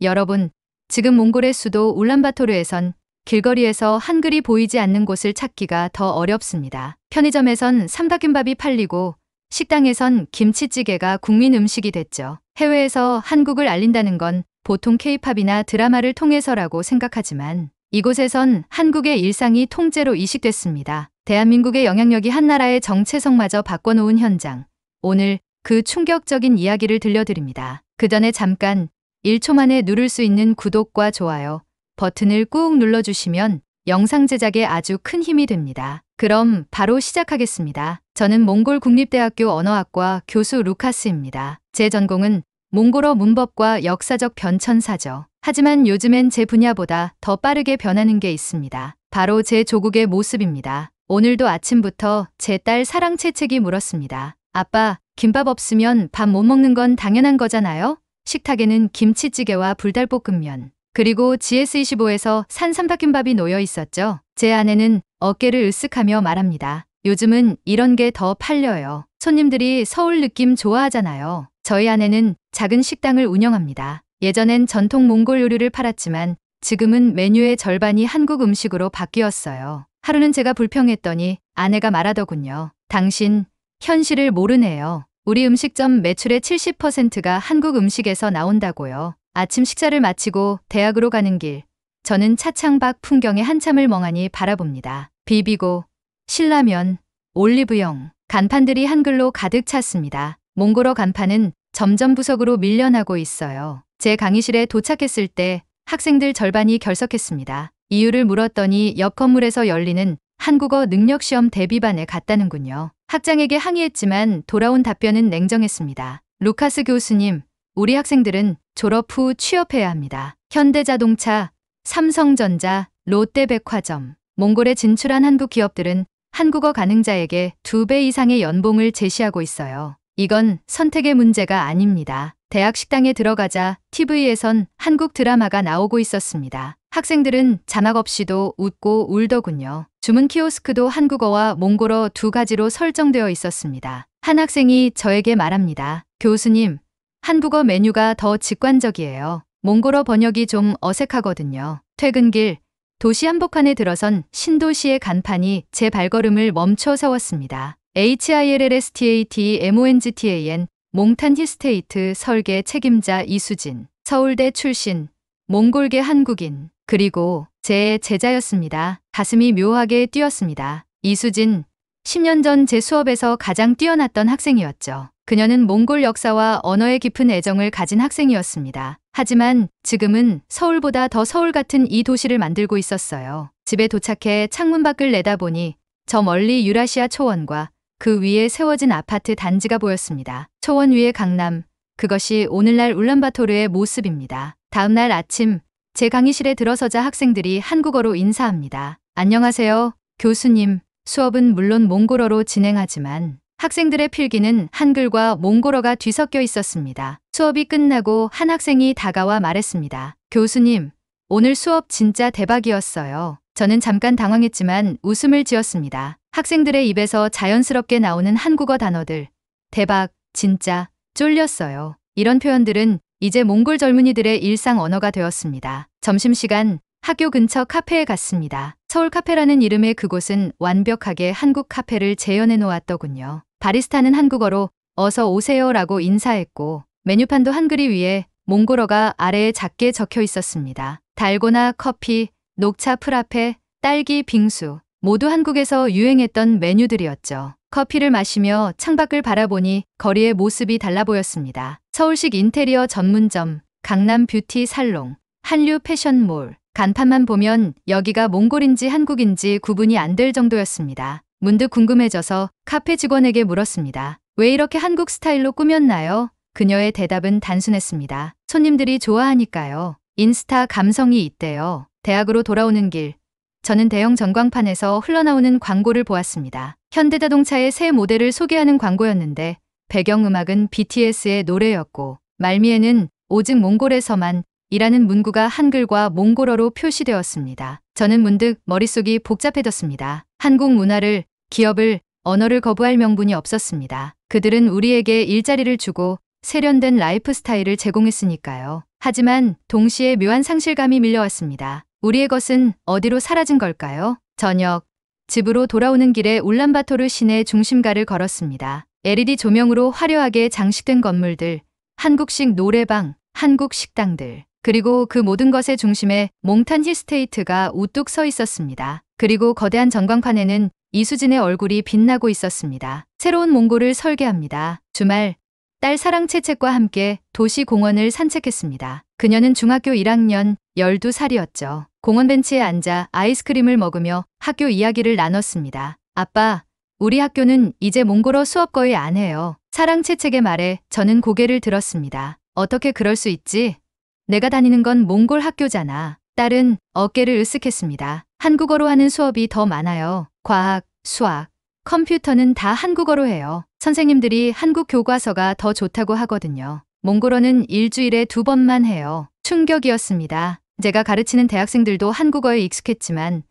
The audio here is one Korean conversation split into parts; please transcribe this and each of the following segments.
여러분, 지금 몽골의 수도 울란바토르에선 길거리에서 한글이 보이지 않는 곳을 찾기가 더 어렵습니다. 편의점에선 삼각김밥이 팔리고 식당에선 김치찌개가 국민 음식이 됐죠. 해외에서 한국을 알린다는 건 보통 케이팝이나 드라마를 통해서라고 생각하지만 이곳에선 한국의 일상이 통째로 이식됐습니다. 대한민국의 영향력이 한 나라의 정체성마저 바꿔놓은 현장. 오늘 그 충격적인 이야기를 들려드립니다. 그 전에 잠깐 1초 만에 누를 수 있는 구독과 좋아요 버튼을 꾹 눌러주시면 영상 제작에 아주 큰 힘이 됩니다. 그럼 바로 시작하겠습니다. 저는 몽골 국립대학교 언어학과 교수 루카스입니다. 제 전공은 몽골어 문법과 역사적 변천사죠. 하지만 요즘엔 제 분야보다 더 빠르게 변하는 게 있습니다. 바로 제 조국의 모습입니다. 오늘도 아침부터 제 딸 사랑채책이 물었습니다. 아빠, 김밥 없으면 밥 못 먹는 건 당연한 거잖아요? 식탁에는 김치찌개와 불달볶음면, 그리고 GS25에서 산 삼각김밥이 놓여 있었죠. 제 아내는 어깨를 으쓱하며 말합니다. 요즘은 이런 게 더 팔려요. 손님들이 서울 느낌 좋아하잖아요. 저희 아내는 작은 식당을 운영합니다. 예전엔 전통 몽골 요리를 팔았지만 지금은 메뉴의 절반이 한국 음식으로 바뀌었어요. 하루는 제가 불평했더니 아내가 말하더군요. 당신 현실을 모르네요. 우리 음식점 매출의 70%가 한국 음식에서 나온다고요. 아침 식사를 마치고 대학으로 가는 길, 저는 차창밖 풍경에 한참을 멍하니 바라봅니다. 비비고, 신라면, 올리브영, 간판들이 한글로 가득 찼습니다. 몽골어 간판은 점점 부석으로 밀려나고 있어요. 제 강의실에 도착했을 때 학생들 절반이 결석했습니다. 이유를 물었더니 옆 건물에서 열리는 한국어 능력시험 대비반에 갔다는군요. 학장에게 항의했지만 돌아온 답변은 냉정했습니다. 루카스 교수님, 우리 학생들은 졸업 후 취업해야 합니다. 현대자동차, 삼성전자, 롯데백화점, 몽골에 진출한 한국 기업들은 한국어 가능자에게 2배 이상의 연봉을 제시하고 있어요. 이건 선택의 문제가 아닙니다. 대학 식당에 들어가자 TV에선 한국 드라마가 나오고 있었습니다. 학생들은 자막 없이도 웃고 울더군요. 주문 키오스크도 한국어와 몽골어 두 가지로 설정되어 있었습니다. 한 학생이 저에게 말합니다. 교수님, 한국어 메뉴가 더 직관적이에요. 몽골어 번역이 좀 어색하거든요. 퇴근길, 도시 한복판에 들어선 신도시의 간판이 제 발걸음을 멈춰 세웠습니다. HILLSTATMONGTAN, 몽탄 히스테이트 설계 책임자 이수진, 서울대 출신, 몽골계 한국인, 그리고 제 제자였습니다. 가슴이 묘하게 뛰었습니다. 이수진, 10년 전 제 수업에서 가장 뛰어났던 학생이었죠. 그녀는 몽골 역사와 언어에 깊은 애정을 가진 학생이었습니다. 하지만 지금은 서울보다 더 서울 같은 이 도시를 만들고 있었어요. 집에 도착해 창문 밖을 내다보니 저 멀리 유라시아 초원과 그 위에 세워진 아파트 단지가 보였습니다. 초원 위의 강남, 그것이 오늘날 울란바토르의 모습입니다. 다음 날 아침, 제 강의실에 들어서자 학생들이 한국어로 인사합니다. 안녕하세요, 교수님. 수업은 물론 몽골어로 진행하지만 학생들의 필기는 한글과 몽골어가 뒤섞여 있었습니다. 수업이 끝나고 한 학생이 다가와 말했습니다. 교수님, 오늘 수업 진짜 대박이었어요. 저는 잠깐 당황했지만 웃음을 지었습니다. 학생들의 입에서 자연스럽게 나오는 한국어 단어들, 대박, 진짜, 쫄렸어요. 이런 표현들은 이제 몽골 젊은이들의 일상 언어가 되었습니다. 점심시간, 학교 근처 카페에 갔습니다. 서울 카페라는 이름의 그곳은 완벽하게 한국 카페를 재현해 놓았더군요. 바리스타는 한국어로 어서 오세요라고 인사했고 메뉴판도 한글이 위에 몽골어가 아래에 작게 적혀 있었습니다. 달고나 커피, 녹차 프라페, 딸기 빙수 모두 한국에서 유행했던 메뉴들이었죠. 커피를 마시며 창밖을 바라보니 거리의 모습이 달라 보였습니다. 서울식 인테리어 전문점, 강남 뷰티 살롱, 한류 패션몰, 간판만 보면 여기가 몽골인지 한국인지 구분이 안 될 정도였습니다. 문득 궁금해져서 카페 직원에게 물었습니다. 왜 이렇게 한국 스타일로 꾸몄나요? 그녀의 대답은 단순했습니다. 손님들이 좋아하니까요. 인스타 감성이 있대요. 대학으로 돌아오는 길, 저는 대형 전광판에서 흘러나오는 광고를 보았습니다. 현대자동차의 새 모델을 소개하는 광고였는데 배경음악은 BTS의 노래였고 말미에는 오직 몽골에서만 이라는 문구가 한글과 몽골어로 표시되었습니다. 저는 문득 머릿속이 복잡해졌습니다. 한국 문화를, 기업을, 언어를 거부할 명분이 없었습니다. 그들은 우리에게 일자리를 주고 세련된 라이프 스타일을 제공했으니까요. 하지만 동시에 묘한 상실감이 밀려왔습니다. 우리의 것은 어디로 사라진 걸까요? 저녁, 집으로 돌아오는 길에 울란바토르 시내 중심가를 걸었습니다. LED 조명으로 화려하게 장식된 건물들, 한국식 노래방, 한국 식당들, 그리고 그 모든 것의 중심에 몽탄 힐스테이트가 우뚝 서 있었습니다. 그리고 거대한 전광판에는 이수진의 얼굴이 빛나고 있었습니다. 새로운 몽골을 설계합니다. 주말, 딸 사랑 채책과 함께 도시 공원을 산책했습니다. 그녀는 중학교 1학년 12살이었죠. 공원 벤치에 앉아 아이스크림을 먹으며 학교 이야기를 나눴습니다. 아빠, 우리 학교는 이제 몽골어 수업 거의 안 해요. 사랑 채책의 말에 저는 고개를 들었습니다. 어떻게 그럴 수 있지? 내가 다니는 건 몽골 학교잖아. 딸은 어깨를 으쓱했습니다. 한국어로 하는 수업이 더 많아요. 과학, 수학, 컴퓨터는 다 한국어로 해요. 선생님들이 한국 교과서가 더 좋다고 하거든요. 몽골어는 일주일에 2번만 해요. 충격이었습니다. 제가 가르치는 대학생들도 한국어에 익숙했지만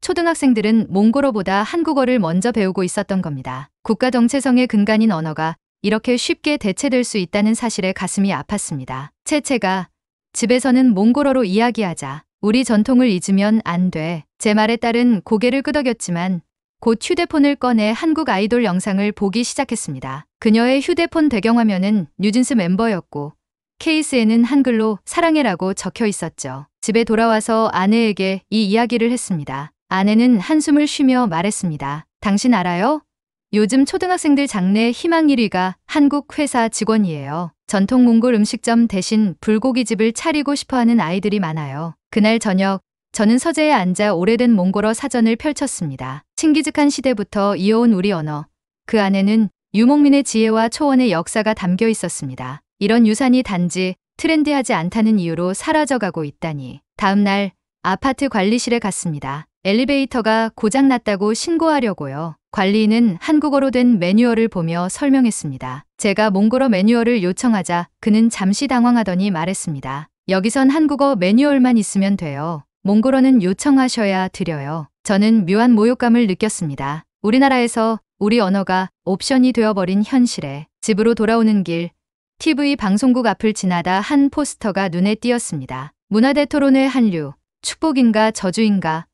초등학생들은 몽골어보다 한국어를 먼저 배우고 있었던 겁니다. 국가 정체성의 근간인 언어가 이렇게 쉽게 대체될 수 있다는 사실에 가슴이 아팠습니다. 채채가 집에서는 몽골어로 이야기하자. 우리 전통을 잊으면 안 돼. 제 말에 딸은 고개를 끄덕였지만 곧 휴대폰을 꺼내 한국 아이돌 영상을 보기 시작했습니다. 그녀의 휴대폰 배경화면은 뉴진스 멤버였고 케이스에는 한글로 사랑해라고 적혀 있었죠. 집에 돌아와서 아내에게 이 이야기를 했습니다. 아내는 한숨을 쉬며 말했습니다. 당신 알아요? 요즘 초등학생들 장래 희망 1위가 한국 회사 직원이에요. 전통 몽골 음식점 대신 불고기집을 차리고 싶어하는 아이들이 많아요. 그날 저녁 저는 서재에 앉아 오래된 몽골어 사전을 펼쳤습니다. 칭기즈칸 시대부터 이어온 우리 언어. 그 안에는 유목민의 지혜와 초원의 역사가 담겨 있었습니다. 이런 유산이 단지 트렌디하지 않다는 이유로 사라져가고 있다니. 다음 날 아파트 관리실에 갔습니다. 엘리베이터가 고장났다고 신고하려고요. 관리인은 한국어로 된 매뉴얼을 보며 설명했습니다. 제가 몽골어 매뉴얼을 요청하자 그는 잠시 당황하더니 말했습니다. 여기선 한국어 매뉴얼만 있으면 돼요. 몽골어는 요청하셔야 드려요. 저는 묘한 모욕감을 느꼈습니다. 우리나라에서 우리 언어가 옵션이 되어버린 현실에. 집으로 돌아오는 길, TV 방송국 앞을 지나다 한 포스터가 눈에 띄었습니다. 문화대 토론회 한류, 축복인가 저주인가,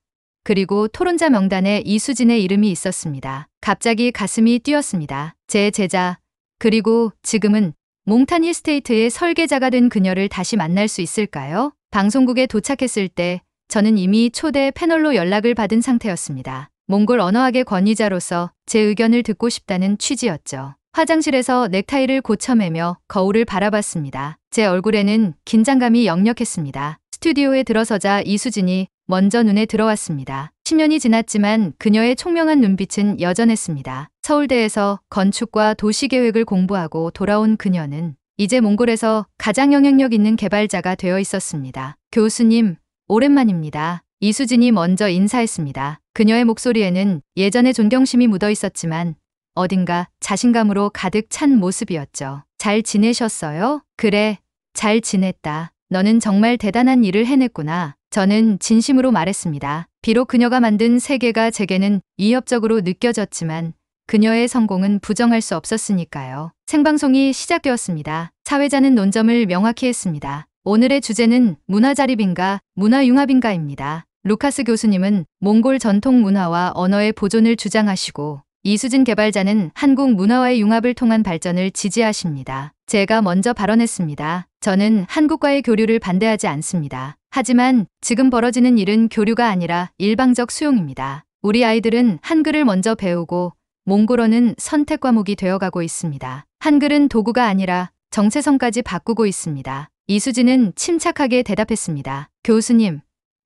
그리고 토론자 명단에 이수진의 이름이 있었습니다. 갑자기 가슴이 뛰었습니다. 제 제자, 그리고 지금은 몽탄 힐스테이트의 설계자가 된 그녀를 다시 만날 수 있을까요? 방송국에 도착했을 때 저는 이미 초대 패널로 연락을 받은 상태였습니다. 몽골 언어학의 권위자로서 제 의견을 듣고 싶다는 취지였죠. 화장실에서 넥타이를 고쳐매며 거울을 바라봤습니다. 제 얼굴에는 긴장감이 역력했습니다. 스튜디오에 들어서자 이수진이 먼저 눈에 들어왔습니다. 10년이 지났지만 그녀의 총명한 눈빛은 여전했습니다. 서울대에서 건축과 도시계획을 공부하고 돌아온 그녀는 이제 몽골에서 가장 영향력 있는 개발자가 되어 있었습니다. 교수님, 오랜만입니다. 이수진이 먼저 인사했습니다. 그녀의 목소리에는 예전의 존경심이 묻어 있었지만 어딘가 자신감으로 가득 찬 모습이었죠. 잘 지내셨어요? 그래, 잘 지냈다. 너는 정말 대단한 일을 해냈구나. 저는 진심으로 말했습니다. 비록 그녀가 만든 세계가 제게는 위협적으로 느껴졌지만 그녀의 성공은 부정할 수 없었으니까요. 생방송이 시작되었습니다. 사회자는 논점을 명확히 했습니다. 오늘의 주제는 문화자립인가, 문화융합인가입니다. 루카스 교수님은 몽골 전통 문화와 언어의 보존을 주장하시고 이수진 개발자는 한국 문화와의 융합을 통한 발전을 지지하십니다. 제가 먼저 발언했습니다. 저는 한국과의 교류를 반대하지 않습니다. 하지만 지금 벌어지는 일은 교류가 아니라 일방적 수용입니다. 우리 아이들은 한글을 먼저 배우고 몽골어는 선택 과목이 되어가고 있습니다. 한글은 도구가 아니라 정체성까지 바꾸고 있습니다. 이수진은 침착하게 대답했습니다. 교수님,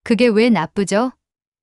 그게 왜 나쁘죠?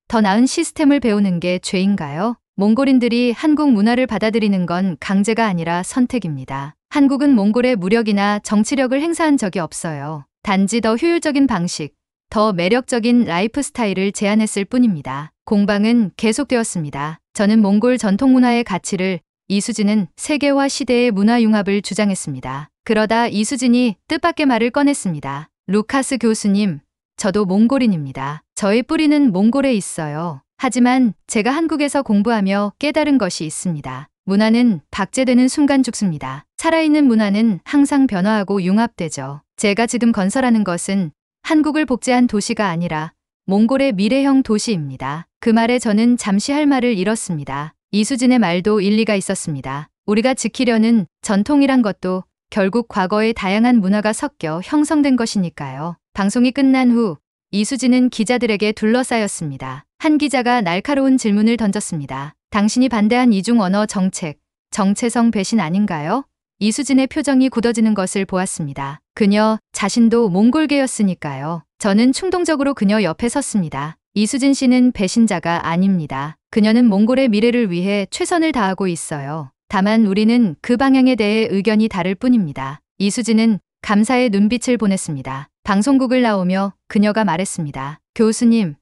더 나은 시스템을 배우는 게 죄인가요? 몽골인들이 한국 문화를 받아들이는 건 강제가 아니라 선택입니다. 한국은 몽골의 무력이나 정치력을 행사한 적이 없어요. 단지 더 효율적인 방식, 더 매력적인 라이프 스타일을 제안했을 뿐입니다. 공방은 계속되었습니다. 저는 몽골 전통문화의 가치를, 이수진은 세계화 시대의 문화융합을 주장했습니다. 그러다 이수진이 뜻밖의 말을 꺼냈습니다. 루카스 교수님, 저도 몽골인입니다. 저의 뿌리는 몽골에 있어요. 하지만 제가 한국에서 공부하며 깨달은 것이 있습니다. 문화는 박제되는 순간 죽습니다. 살아있는 문화는 항상 변화하고 융합되죠. 제가 지금 건설하는 것은 한국을 복제한 도시가 아니라 몽골의 미래형 도시입니다. 그 말에 저는 잠시 할 말을 잃었습니다. 이수진의 말도 일리가 있었습니다. 우리가 지키려는 전통이란 것도 결국 과거의 다양한 문화가 섞여 형성된 것이니까요. 방송이 끝난 후 이수진은 기자들에게 둘러싸였습니다. 한 기자가 날카로운 질문을 던졌습니다. 당신이 반대한 이중 언어 정책, 정체성 배신 아닌가요? 이수진의 표정이 굳어지는 것을 보았습니다. 그녀 자신도 몽골계였으니까요. 저는 충동적으로 그녀 옆에 섰습니다. 이수진 씨는 배신자가 아닙니다. 그녀는 몽골의 미래를 위해 최선을 다하고 있어요. 다만 우리는 그 방향에 대해 의견이 다를 뿐입니다. 이수진은 감사의 눈빛을 보냈습니다. 방송국을 나오며 그녀가 말했습니다. 교수님,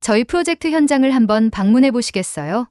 저희 프로젝트 현장을 한번 방문해 보시겠어요?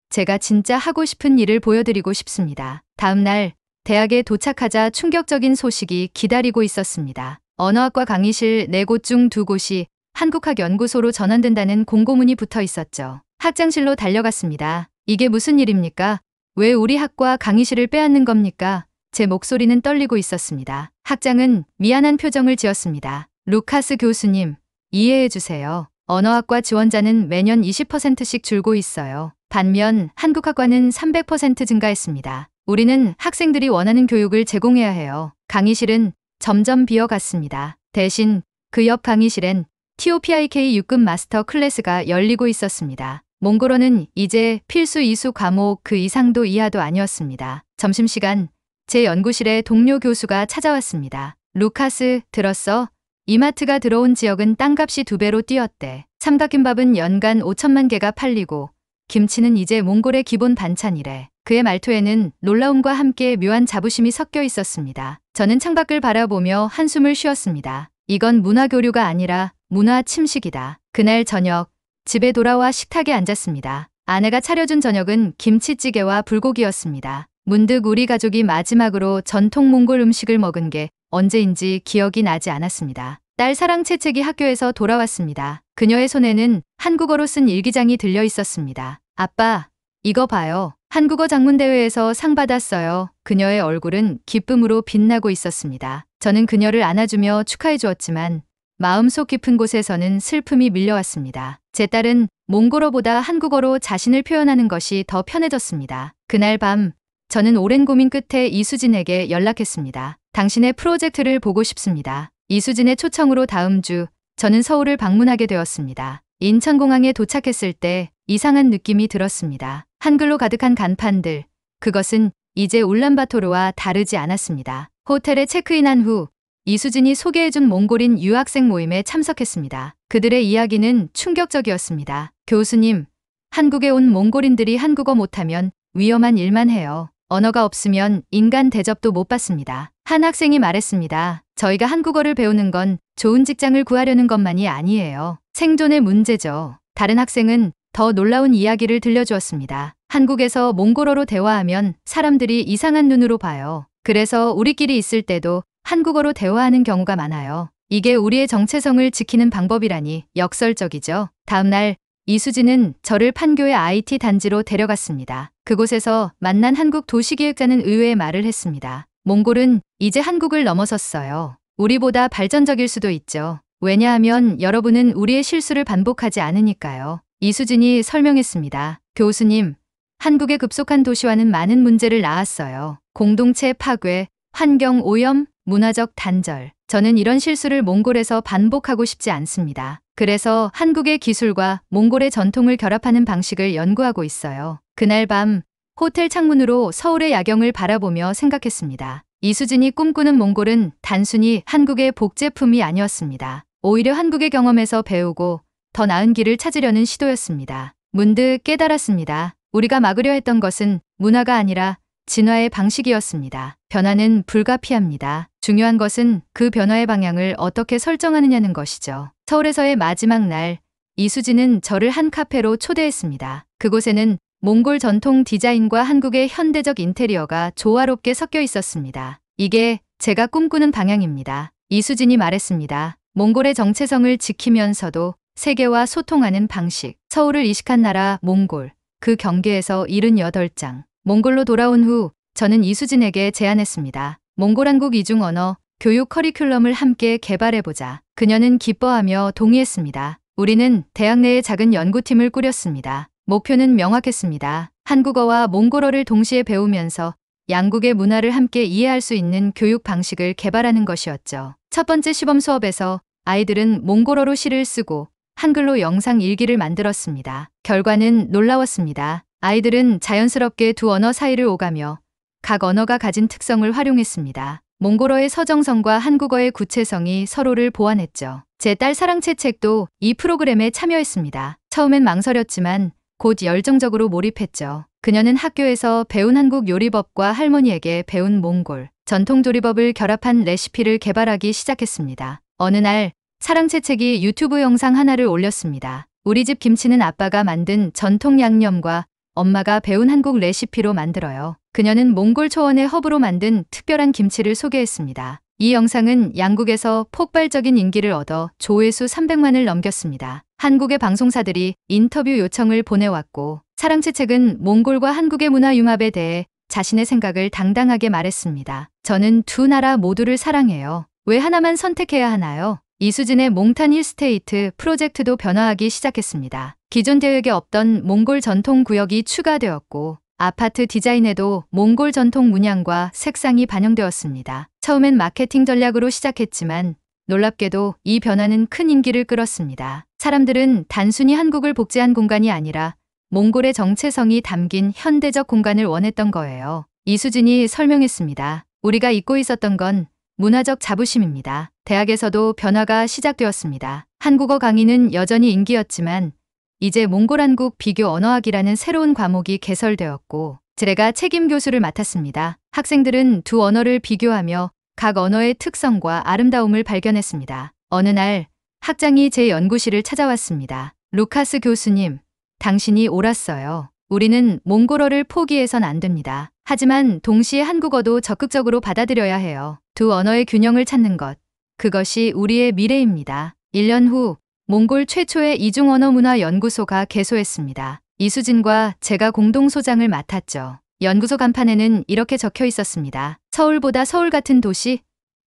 제가 진짜 하고 싶은 일을 보여드리고 싶습니다. 다음 날 대학에 도착하자 충격적인 소식이 기다리고 있었습니다. 언어학과 강의실 4곳 중 2곳이 한국학연구소로 전환된다는 공고문이 붙어 있었죠. 학장실로 달려갔습니다. 이게 무슨 일입니까? 왜 우리 학과 강의실을 빼앗는 겁니까? 제 목소리는 떨리고 있었습니다. 학장은 미안한 표정을 지었습니다. 루카스 교수님, 이해해 주세요. 언어학과 지원자는 매년 20%씩 줄고 있어요. 반면 한국학과는 300% 증가했습니다. 우리는 학생들이 원하는 교육을 제공해야 해요. 강의실은 점점 비어갔습니다. 대신 그 옆 강의실엔 TOPIK 6급 마스터 클래스가 열리고 있었습니다. 몽골어는 이제 필수 이수 과목 그 이상도 이하도 아니었습니다. 점심시간 제 연구실에 동료 교수가 찾아왔습니다. 루카스, 들었어? 이마트가 들어온 지역은 땅값이 2배로 뛰었대. 삼각김밥은 연간 5천만 개가 팔리고 김치는 이제 몽골의 기본 반찬이래. 그의 말투에는 놀라움과 함께 묘한 자부심이 섞여 있었습니다. 저는 창밖을 바라보며 한숨을 쉬었습니다. 이건 문화교류가 아니라 문화 침식이다. 그날 저녁 집에 돌아와 식탁에 앉았습니다. 아내가 차려준 저녁은 김치찌개와 불고기였습니다. 문득 우리 가족이 마지막으로 전통 몽골 음식을 먹은 게 언제인지 기억이 나지 않았습니다. 딸 사랑 채책이 학교에서 돌아왔습니다. 그녀의 손에는 한국어로 쓴 일기장이 들려 있었습니다. 아빠, 이거 봐요. 한국어 장문대회에서 상 받았어요. 그녀의 얼굴은 기쁨으로 빛나고 있었습니다. 저는 그녀를 안아주며 축하해 주었지만 마음속 깊은 곳에서는 슬픔이 밀려왔습니다. 제 딸은 몽골어보다 한국어로 자신을 표현하는 것이 더 편해졌습니다. 그날 밤 저는 오랜 고민 끝에 이수진에게 연락했습니다. 당신의 프로젝트를 보고 싶습니다. 이수진의 초청으로 다음 주 저는 서울을 방문하게 되었습니다. 인천공항에 도착했을 때 이상한 느낌이 들었습니다. 한글로 가득한 간판들, 그것은 이제 울란바토르와 다르지 않았습니다. 호텔에 체크인한 후 이수진이 소개해준 몽골인 유학생 모임에 참석했습니다. 그들의 이야기는 충격적이었습니다. 교수님, 한국에 온 몽골인들이 한국어 못하면 위험한 일만 해요. 언어가 없으면 인간 대접도 못 받습니다. 한 학생이 말했습니다. 저희가 한국어를 배우는 건 좋은 직장을 구하려는 것만이 아니에요. 생존의 문제죠. 다른 학생은 더 놀라운 이야기를 들려주었습니다. 한국에서 몽골어로 대화하면 사람들이 이상한 눈으로 봐요. 그래서 우리끼리 있을 때도 한국어로 대화하는 경우가 많아요. 이게 우리의 정체성을 지키는 방법이라니 역설적이죠. 다음 날 이수진은 저를 판교의 IT 단지로 데려갔습니다. 그곳에서 만난 한국 도시기획자는 의외의 말을 했습니다. 몽골은 이제 한국을 넘어섰어요. 우리보다 발전적일 수도 있죠. 왜냐하면 여러분은 우리의 실수를 반복하지 않으니까요. 이수진이 설명했습니다. 교수님, 한국의 급속한 도시화는 많은 문제를 낳았어요. 공동체 파괴, 환경 오염, 문화적 단절. 저는 이런 실수를 몽골에서 반복하고 싶지 않습니다. 그래서 한국의 기술과 몽골의 전통을 결합하는 방식을 연구하고 있어요. 그날 밤 호텔 창문으로 서울의 야경을 바라보며 생각했습니다. 이수진이 꿈꾸는 몽골은 단순히 한국의 복제품이 아니었습니다. 오히려 한국의 경험에서 배우고 더 나은 길을 찾으려는 시도였습니다. 문득 깨달았습니다. 우리가 막으려 했던 것은 문화가 아니라 진화의 방식이었습니다. 변화는 불가피합니다. 중요한 것은 그 변화의 방향을 어떻게 설정하느냐는 것이죠. 서울에서의 마지막 날, 이수진은 저를 한 카페로 초대했습니다. 그곳에는 몽골 전통 디자인과 한국의 현대적 인테리어가 조화롭게 섞여 있었습니다. 이게 제가 꿈꾸는 방향입니다. 이수진이 말했습니다. 몽골의 정체성을 지키면서도 세계와 소통하는 방식. 서울을 이식한 나라 몽골. 그 경계에서 78장. 몽골로 돌아온 후 저는 이수진에게 제안했습니다. 몽골 한국 이중 언어 교육 커리큘럼을 함께 개발해보자. 그녀는 기뻐하며 동의했습니다. 우리는 대학 내에 작은 연구팀을 꾸렸습니다. 목표는 명확했습니다. 한국어와 몽골어를 동시에 배우면서 양국의 문화를 함께 이해할 수 있는 교육 방식을 개발하는 것이었죠. 첫 번째 시범 수업에서 아이들은 몽골어로 시를 쓰고 한글로 영상 일기를 만들었습니다. 결과는 놀라웠습니다. 아이들은 자연스럽게 두 언어 사이를 오가며 각 언어가 가진 특성을 활용했습니다. 몽골어의 서정성과 한국어의 구체성이 서로를 보완했죠. 제 딸 사랑채 책도 이 프로그램에 참여했습니다. 처음엔 망설였지만 곧 열정적으로 몰입했죠. 그녀는 학교에서 배운 한국 요리법과 할머니에게 배운 몽골 전통 조리법을 결합한 레시피를 개발하기 시작했습니다. 어느 날 사랑채책이 유튜브 영상 하나를 올렸습니다. 우리 집 김치는 아빠가 만든 전통 양념과 엄마가 배운 한국 레시피로 만들어요. 그녀는 몽골 초원의 허브로 만든 특별한 김치를 소개했습니다. 이 영상은 양국에서 폭발적인 인기를 얻어 조회수 300만을 넘겼습니다. 한국의 방송사들이 인터뷰 요청을 보내왔고 사랑채책은 몽골과 한국의 문화 융합에 대해 자신의 생각을 당당하게 말했습니다. 저는 두 나라 모두를 사랑해요. 왜 하나만 선택해야 하나요? 이수진의 몽탄 힐스테이트 프로젝트도 변화하기 시작했습니다. 기존 계획에 없던 몽골 전통 구역이 추가되었고 아파트 디자인에도 몽골 전통 문양과 색상이 반영되었습니다. 처음엔 마케팅 전략으로 시작했지만 놀랍게도 이 변화는 큰 인기를 끌었습니다. 사람들은 단순히 한국을 복제한 공간이 아니라 몽골의 정체성이 담긴 현대적 공간을 원했던 거예요. 이수진이 설명했습니다. 우리가 잊고 있었던 건 문화적 자부심입니다. 대학에서도 변화가 시작되었습니다. 한국어 강의는 여전히 인기였지만 이제 몽골 한국 비교 언어학이라는 새로운 과목이 개설되었고 제가 책임 교수를 맡았습니다. 학생들은 두 언어를 비교하며 각 언어의 특성과 아름다움을 발견했습니다. 어느 날 학장이 제 연구실을 찾아왔습니다. 루카스 교수님, 당신이 옳았어요. 우리는 몽골어를 포기해선 안 됩니다. 하지만 동시에 한국어도 적극적으로 받아들여야 해요. 두 언어의 균형을 찾는 것, 그것이 우리의 미래입니다. 1년 후 몽골 최초의 이중언어문화연구소가 개소했습니다. 이수진과 제가 공동소장을 맡았죠. 연구소 간판에는 이렇게 적혀 있었습니다. 서울보다 서울 같은 도시?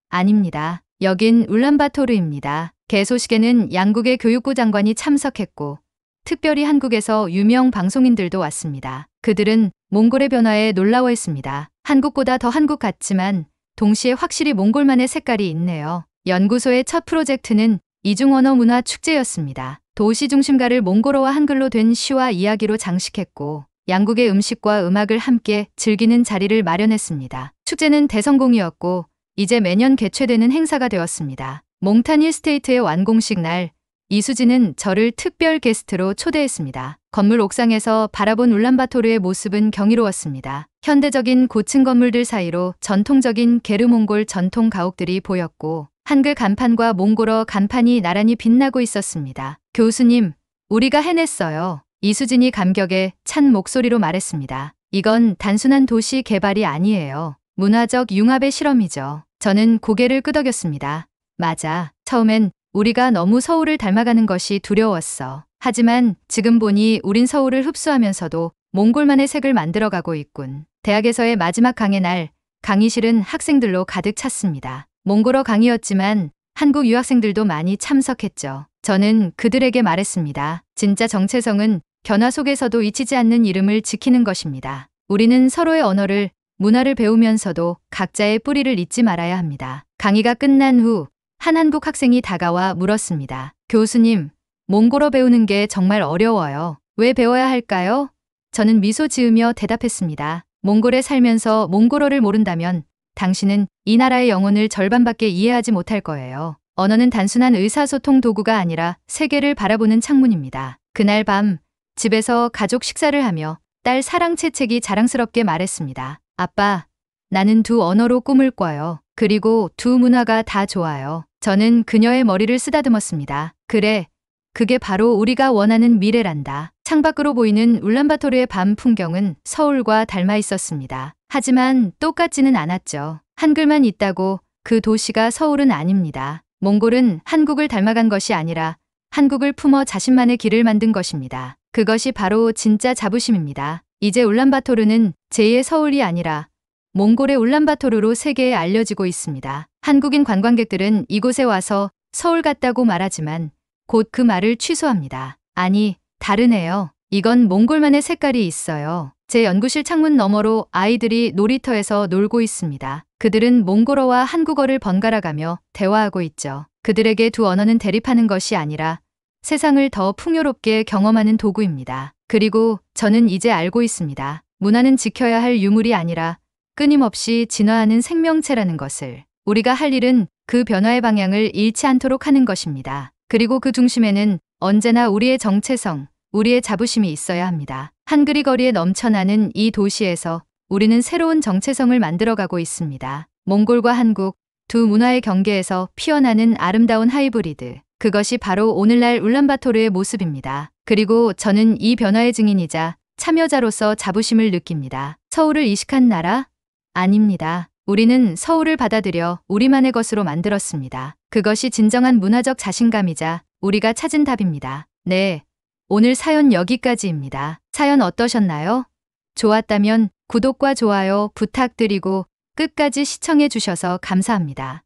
아닙니다. 여긴 울란바토르입니다. 개소식에는 양국의 교육부 장관이 참석했고 특별히 한국에서 유명 방송인들도 왔습니다. 그들은 몽골의 변화에 놀라워했습니다. 한국보다 더 한국 같지만 동시에 확실히 몽골만의 색깔이 있네요. 연구소의 첫 프로젝트는 이중언어 문화 축제였습니다. 도시 중심가를 몽골어와 한글로 된 시와 이야기로 장식했고 양국의 음식과 음악을 함께 즐기는 자리를 마련했습니다. 축제는 대성공이었고 이제 매년 개최되는 행사가 되었습니다. 몽탄 힐스테이트의 완공식 날 이수진은 저를 특별 게스트로 초대했습니다. 건물 옥상에서 바라본 울란바토르의 모습은 경이로웠습니다. 현대적인 고층 건물들 사이로 전통적인 게르몽골 전통 가옥들이 보였고 한글 간판과 몽골어 간판이 나란히 빛나고 있었습니다. 교수님, 우리가 해냈어요. 이수진이 감격에 찬 목소리로 말했습니다. 이건 단순한 도시 개발이 아니에요. 문화적 융합의 실험이죠. 저는 고개를 끄덕였습니다. 맞아. 처음엔 우리가 너무 서울을 닮아가는 것이 두려웠어. 하지만 지금 보니 우린 서울을 흡수하면서도 몽골만의 색을 만들어가고 있군. 대학에서의 마지막 강의 날 강의실은 학생들로 가득 찼습니다. 몽골어 강의였지만 한국 유학생들도 많이 참석했죠. 저는 그들에게 말했습니다. 진짜 정체성은 변화 속에서도 잊히지 않는 이름을 지키는 것입니다. 우리는 서로의 언어를, 문화를 배우면서도 각자의 뿌리를 잊지 말아야 합니다. 강의가 끝난 후 한 한국 학생이 다가와 물었습니다. 교수님, 몽골어 배우는 게 정말 어려워요. 왜 배워야 할까요? 저는 미소 지으며 대답했습니다. 몽골에 살면서 몽골어를 모른다면 당신은 이 나라의 영혼을 절반밖에 이해하지 못할 거예요. 언어는 단순한 의사소통 도구가 아니라 세계를 바라보는 창문입니다. 그날 밤 집에서 가족 식사를 하며 딸 사랑채책이 자랑스럽게 말했습니다. 아빠, 나는 두 언어로 꿈을 꿔요. 그리고 두 문화가 다 좋아요. 저는 그녀의 머리를 쓰다듬었습니다. 그래, 그게 바로 우리가 원하는 미래란다. 창밖으로 보이는 울란바토르의 밤 풍경은 서울과 닮아 있었습니다. 하지만 똑같지는 않았죠. 한글만 있다고 그 도시가 서울은 아닙니다. 몽골은 한국을 닮아간 것이 아니라 한국을 품어 자신만의 길을 만든 것입니다. 그것이 바로 진짜 자부심입니다. 이제 울란바토르는 제2의 서울이 아니라 몽골의 울란바토르로 세계에 알려지고 있습니다. 한국인 관광객들은 이곳에 와서 서울 같다고 말하지만 곧 그 말을 취소합니다. 아니, 다르네요. 이건 몽골만의 색깔이 있어요. 제 연구실 창문 너머로 아이들이 놀이터에서 놀고 있습니다. 그들은 몽골어와 한국어를 번갈아가며 대화하고 있죠. 그들에게 두 언어는 대립하는 것이 아니라 세상을 더 풍요롭게 경험하는 도구입니다. 그리고 저는 이제 알고 있습니다. 문화는 지켜야 할 유물이 아니라 끊임없이 진화하는 생명체라는 것을. 우리가 할 일은 그 변화의 방향을 잃지 않도록 하는 것입니다. 그리고 그 중심에는 언제나 우리의 정체성, 우리의 자부심이 있어야 합니다. 한글이 거리에 넘쳐나는 이 도시에서 우리는 새로운 정체성을 만들어가고 있습니다. 몽골과 한국, 두 문화의 경계에서 피어나는 아름다운 하이브리드. 그것이 바로 오늘날 울란바토르의 모습입니다. 그리고 저는 이 변화의 증인이자 참여자로서 자부심을 느낍니다. 서울을 이식한 나라? 아닙니다. 우리는 서울을 받아들여 우리만의 것으로 만들었습니다. 그것이 진정한 문화적 자신감이자 우리가 찾은 답입니다. 네, 오늘 사연 여기까지입니다. 사연 어떠셨나요? 좋았다면 구독과 좋아요 부탁드리고 끝까지 시청해 주셔서 감사합니다.